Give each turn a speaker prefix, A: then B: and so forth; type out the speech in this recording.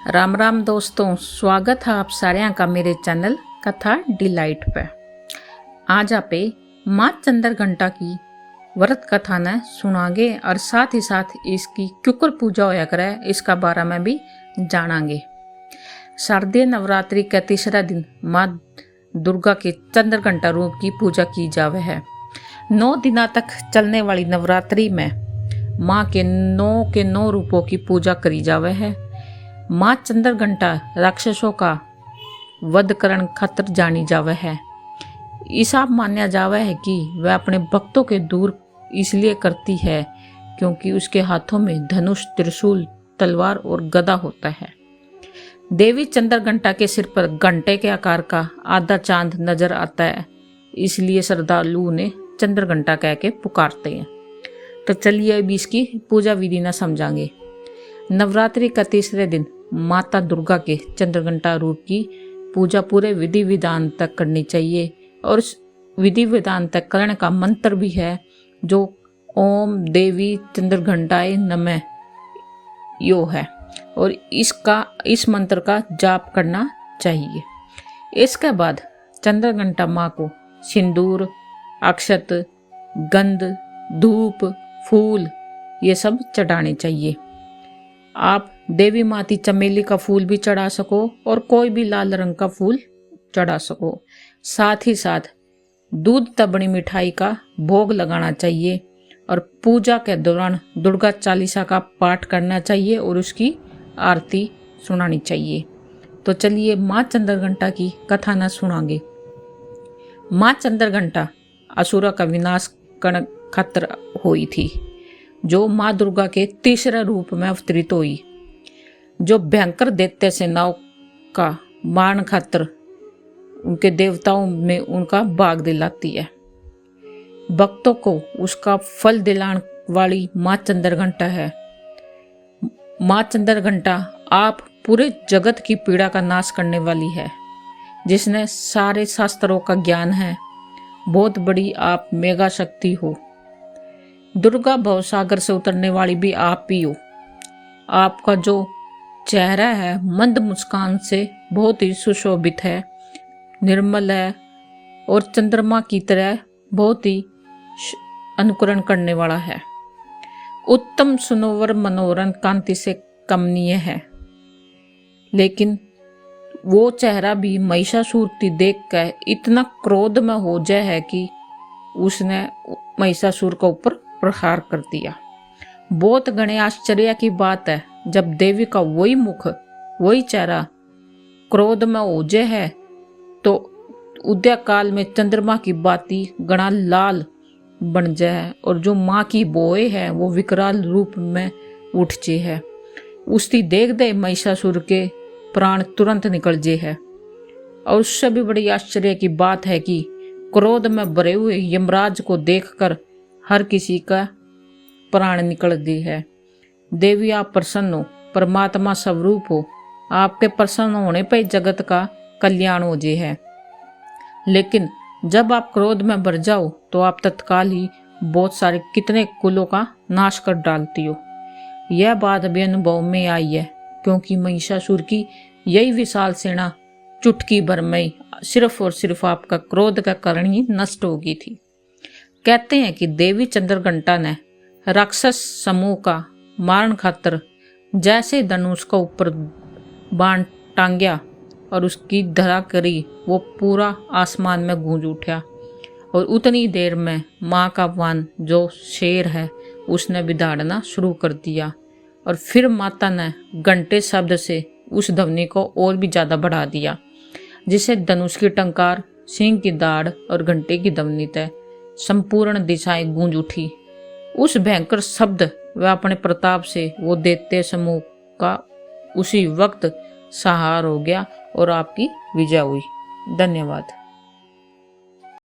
A: राम राम दोस्तों, स्वागत है आप सारे का मेरे चैनल कथा डिलाइट पे। आज आपे माँ चंद्रघंटा की व्रत कथा ने सुनांगे और साथ ही साथ इसकी क्यूकर पूजा होया करे इसका बारे में भी जानांगे। शारदीय नवरात्रि का तीसरा दिन माँ दुर्गा के चंद्रघंटा रूप की पूजा की जावे है। 9 दिनों तक चलने वाली नवरात्रि में माँ के 9 रूपों की पूजा करी जावे है। माँ चंद्रघंटा राक्षसों का वध करण खातिर जानी जावे है। ऐसा मान्या जावे है कि वह अपने भक्तों के दूर इसलिए करती है क्योंकि उसके हाथों में धनुष, त्रिशूल, तलवार और गदा होता है। देवी चंद्रघंटा के सिर पर घंटे के आकार का आधा चांद नजर आता है, इसलिए श्रद्धालु ने चंद्रघंटा कह के पुकारते हैं। तो चलिए अब इसकी पूजा विधि न समझाएंगे। नवरात्रि का तीसरे दिन माता दुर्गा के चंद्रघंटा रूप की पूजा पूरे विधि विधान तक करनी चाहिए और उस विधि विधान तक करने का मंत्र भी है जो ओम देवी चंद्रघंटाय नमः यो है और इस मंत्र का जाप करना चाहिए। इसके बाद चंद्रघंटा माँ को सिंदूर, अक्षत, गंध, धूप, फूल ये सब चढ़ाने चाहिए। आप देवी माती चमेली का फूल भी चढ़ा सको और कोई भी लाल रंग का फूल चढ़ा सको। साथ ही साथ दूध तबड़ी मिठाई का भोग लगाना चाहिए और पूजा के दौरान दुर्गा चालीसा का पाठ करना चाहिए और उसकी आरती सुनानी चाहिए। तो चलिए माँ चंद्रघंटा की कथा न सुनांगे। माँ चंद्रघंटा असुरा का विनाश करने खातिर हुई थी, जो माँ दुर्गा के तीसरे रूप में अवतरित हुई, जो भयंकर दैत्य सेनाओं का मारन खातिर उनके देवताओं में उनका भाग दिलाती है। भक्तों को उसका फल दिलाने वाली माँ चंद्रघंटा है। माँ चंद्रघंटा आप पूरे जगत की पीड़ा का नाश करने वाली है, जिसने सारे शास्त्रों का ज्ञान है। बहुत बड़ी आप मेगा शक्ति हो। दुर्गा भवसागर से उतरने वाली भी आप ही हो। आपका जो चेहरा है मंद मुस्कान से बहुत ही सुशोभित है, निर्मल है और चंद्रमा की तरह बहुत ही अनुकरण करने वाला है। उत्तम सुनोवर मनोरम कांति से कमनीय है, लेकिन वो चेहरा भी महिषासुर की देख कर इतना क्रोध में हो जाए है कि उसने महिषासुर के ऊपर प्रहार कर दिया। बहुत घने आश्चर्य की बात है, जब देवी का वही मुख, वही चेहरा क्रोध में हो जाए है तो उदय काल में चंद्रमा की बाती गणा लाल बन जाए और जो माँ की बोए है वो विकराल रूप में उठ जे है। उसकी देख दे महिषासुर के प्राण तुरंत निकल जे है। और उससे भी बड़ी आश्चर्य की बात है कि क्रोध में भरे हुए यमराज को देखकर हर किसी का प्राण निकल दी है। देवी आप प्रसन्न हो, परमात्मा स्वरूप हो। आपके प्रसन्न होने पर जगत का कल्याण हो जे है। लेकिन जब आप क्रोध में भर जाओ तो आप तत्काल ही बहुत सारे कितने कुलों का नाश कर डालती हो। यह बात भी अनुभव में आई है, क्योंकि महिषासुर की यही विशाल सेना चुटकी भर में सिर्फ और सिर्फ आपका क्रोध का कारण ही नष्ट हो गई थी। कहते हैं कि देवी चंद्रघंटा ने राक्षस समूह का मारन खातिर जैसे धनुष का ऊपर बाण टांग्या और उसकी धरा करी, वो पूरा आसमान में गूंज उठा और उतनी देर में माँ का वाहन जो शेर है उसने भी दौड़ना शुरू कर दिया। और फिर माता ने घंटे शब्द से उस ध्वनि को और भी ज़्यादा बढ़ा दिया, जिसे धनुष की टंकार, सिंह की दाढ़ और घंटे की ध्वनि तय संपूर्ण दिशाएं गूंज उठी। उस भयंकर शब्द व अपने प्रताप से वो दैत्य समूह का उसी वक्त संहार हो गया और आपकी विजय हुई। धन्यवाद।